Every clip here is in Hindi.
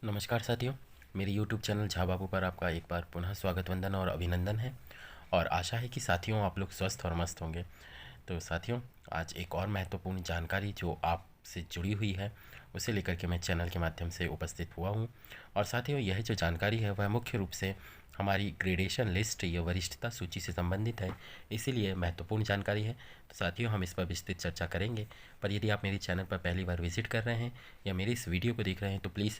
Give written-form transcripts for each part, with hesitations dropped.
नमस्कार साथियों, मेरे YouTube चैनल झा बाबू पर आपका एक बार पुनः स्वागत वंदन और अभिनंदन है। और आशा है कि साथियों आप लोग स्वस्थ और मस्त होंगे। तो साथियों, आज एक और महत्वपूर्ण जानकारी जो आपसे जुड़ी हुई है उसे लेकर के मैं चैनल के माध्यम से उपस्थित हुआ हूँ। और साथियों, यह जो जानकारी है वह मुख्य रूप से हमारी ग्रेडेशन लिस्ट या वरिष्ठता सूची से संबंधित है, इसीलिए महत्वपूर्ण जानकारी है। तो साथियों, हम इस पर विस्तृत चर्चा करेंगे। पर यदि आप मेरे चैनल पर पहली बार विजिट कर रहे हैं या मेरी इस वीडियो को देख रहे हैं तो प्लीज़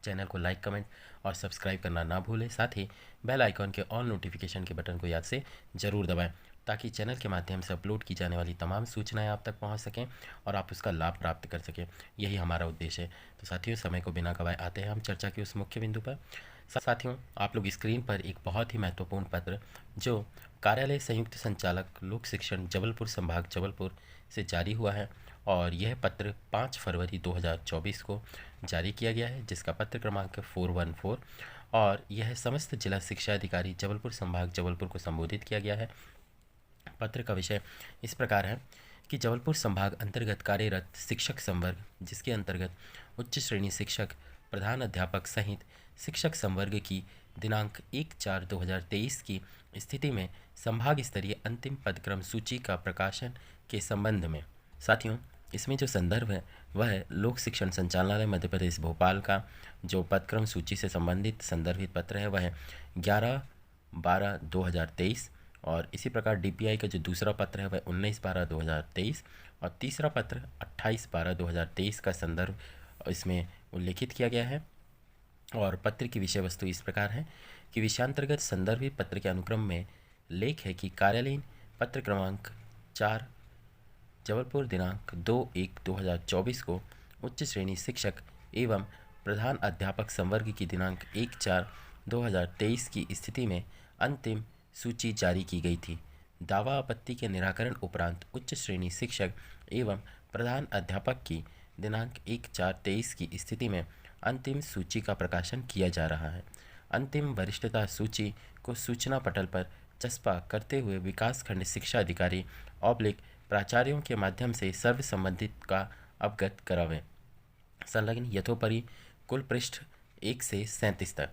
चैनल को लाइक, कमेंट और सब्सक्राइब करना ना भूलें। साथ ही बेल आइकॉन के ऑल नोटिफिकेशन के बटन को याद से ज़रूर दबाएं, ताकि चैनल के माध्यम से अपलोड की जाने वाली तमाम सूचनाएं आप तक पहुंच सकें और आप उसका लाभ प्राप्त कर सकें। यही हमारा उद्देश्य है। तो साथियों, समय को बिना गवाए आते हैं हम चर्चा की उस मुख्य बिंदु पर। साथियों, आप लोग स्क्रीन पर एक बहुत ही महत्वपूर्ण पत्र जो कार्यालय संयुक्त संचालक लोक शिक्षण जबलपुर संभाग जबलपुर से जारी हुआ है, और यह पत्र 5 फरवरी 2024 को जारी किया गया है, जिसका पत्र क्रमांक 414, और यह समस्त जिला शिक्षा अधिकारी जबलपुर संभाग जबलपुर को संबोधित किया गया है। पत्र का विषय इस प्रकार है कि जबलपुर संभाग अंतर्गत कार्यरत शिक्षक संवर्ग, जिसके अंतर्गत उच्च श्रेणी शिक्षक, प्रधान अध्यापक सहित शिक्षक संवर्ग की दिनांक 1/4/2023 की स्थिति में संभाग स्तरीय अंतिम पदक्रम सूची का प्रकाशन के संबंध में। साथियों, इसमें जो संदर्भ है वह है लोक शिक्षण संचालनालय मध्य प्रदेश भोपाल का जो पदक्रम सूची से संबंधित संदर्भित पत्र है वह है 11/12/2023, और इसी प्रकार डीपीआई का जो दूसरा पत्र है वह 19/12/2023, और तीसरा पत्र 28/12/2023 का संदर्भ इसमें उल्लेखित किया गया है। और पत्र की विषय वस्तु इस प्रकार है कि विषयांतर्गत संदर्भित पत्र के अनुक्रम में लेख है कि कार्यालयीन पत्र क्रमांक 4 जबलपुर दिनांक 2/1/2024 को उच्च श्रेणी शिक्षक एवं प्रधान अध्यापक संवर्ग की दिनांक 1/4/2023 की स्थिति में अंतिम सूची जारी की गई थी। दावा आपत्ति के निराकरण उपरांत उच्च श्रेणी शिक्षक एवं प्रधान अध्यापक की दिनांक 1/4/23 की स्थिति में अंतिम सूची का प्रकाशन किया जा रहा है। अंतिम वरिष्ठता सूची को सूचना पटल पर चस्पा करते हुए विकासखंड शिक्षा अधिकारी ऑब्लिक प्राचार्यों के माध्यम से सर्व संबंधित का अवगत करावें। संलग्न यथोपरि कुल पृष्ठ 1 से 37 तक।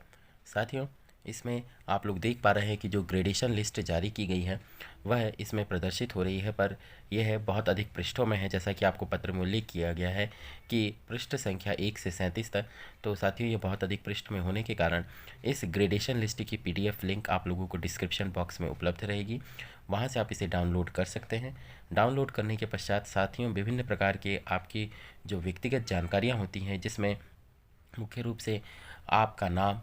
साथियों, इसमें आप लोग देख पा रहे हैं कि जो ग्रेडेशन लिस्ट जारी की गई है वह इसमें प्रदर्शित हो रही है, पर यह बहुत अधिक पृष्ठों में है, जैसा कि आपको पत्र में उल्लेख किया गया है कि पृष्ठ संख्या 1 से 37 तक। तो साथियों, ये बहुत अधिक पृष्ठ में होने के कारण इस ग्रेडेशन लिस्ट की PDF लिंक आप लोगों को डिस्क्रिप्शन बॉक्स में उपलब्ध रहेगी, वहाँ से आप इसे डाउनलोड कर सकते हैं। डाउनलोड करने के पश्चात साथियों, विभिन्न प्रकार के आपकी जो व्यक्तिगत जानकारियाँ होती हैं, जिसमें मुख्य रूप से आपका नाम,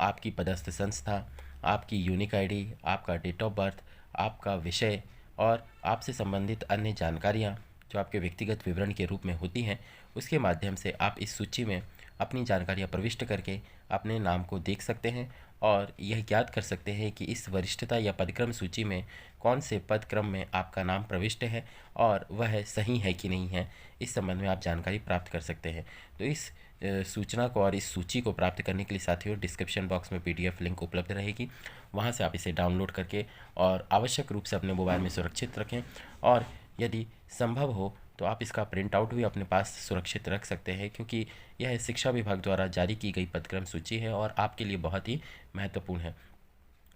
आपकी पदस्थ संस्था, आपकी यूनिक आईडी, आपका डेट ऑफ बर्थ, आपका विषय और आपसे संबंधित अन्य जानकारियाँ जो आपके व्यक्तिगत विवरण के रूप में होती हैं, उसके माध्यम से आप इस सूची में अपनी जानकारियाँ प्रविष्ट करके अपने नाम को देख सकते हैं और यह ज्ञात कर सकते हैं कि इस वरिष्ठता या पदक्रम सूची में कौन से पदक्रम में आपका नाम प्रविष्ट है और वह सही है कि नहीं है। इस संबंध में आप जानकारी प्राप्त कर सकते हैं। तो इस सूचना को और इस सूची को प्राप्त करने के लिए साथियों, डिस्क्रिप्शन बॉक्स में PDF लिंक उपलब्ध रहेगी, वहां से आप इसे डाउनलोड करके और आवश्यक रूप से अपने मोबाइल में सुरक्षित रखें, और यदि संभव हो तो आप इसका प्रिंट आउट भी अपने पास सुरक्षित रख सकते हैं, क्योंकि यह शिक्षा विभाग द्वारा जारी की गई पदक्रम सूची है और आपके लिए बहुत ही महत्वपूर्ण है।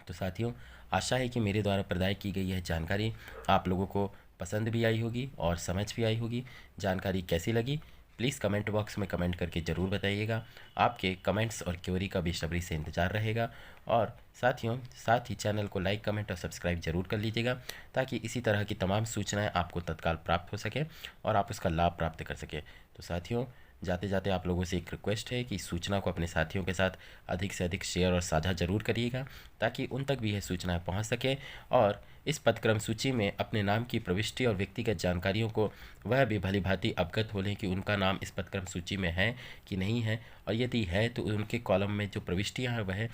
तो साथियों, आशा है कि मेरे द्वारा प्रदान की गई यह जानकारी आप लोगों को पसंद भी आई होगी और समझ भी आई होगी। जानकारी कैसी लगी प्लीज़ कमेंट बॉक्स में कमेंट करके ज़रूर बताइएगा। आपके कमेंट्स और क्वेरी का बेसब्री से इंतज़ार रहेगा। और साथियों, साथ ही चैनल को लाइक, कमेंट और सब्सक्राइब जरूर कर लीजिएगा, ताकि इसी तरह की तमाम सूचनाएं आपको तत्काल प्राप्त हो सके और आप उसका लाभ प्राप्त कर सकें। तो साथियों, जाते जाते आप लोगों से एक रिक्वेस्ट है कि सूचना को अपने साथियों के साथ अधिक से अधिक शेयर और साझा जरूर करिएगा, ताकि उन तक भी यह सूचनाएं पहुंच सके और इस पदक्रम सूची में अपने नाम की प्रविष्टि और व्यक्तिगत जानकारियों को वह भी भली भांति अवगत हो लें कि उनका नाम इस पदक्रम सूची में है कि नहीं है, और यदि है तो उनके कॉलम में जो प्रविष्टियाँ हैं वह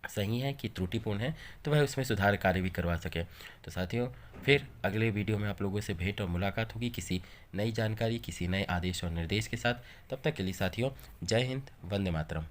सही है कि त्रुटिपूर्ण है, तो वह उसमें सुधार कार्य भी करवा सके। तो साथियों, फिर अगले वीडियो में आप लोगों से भेंट और मुलाकात होगी किसी नई जानकारी, किसी नए आदेश और निर्देश के साथ। तब तक के लिए साथियों, जय हिंद, वंदे मातरम।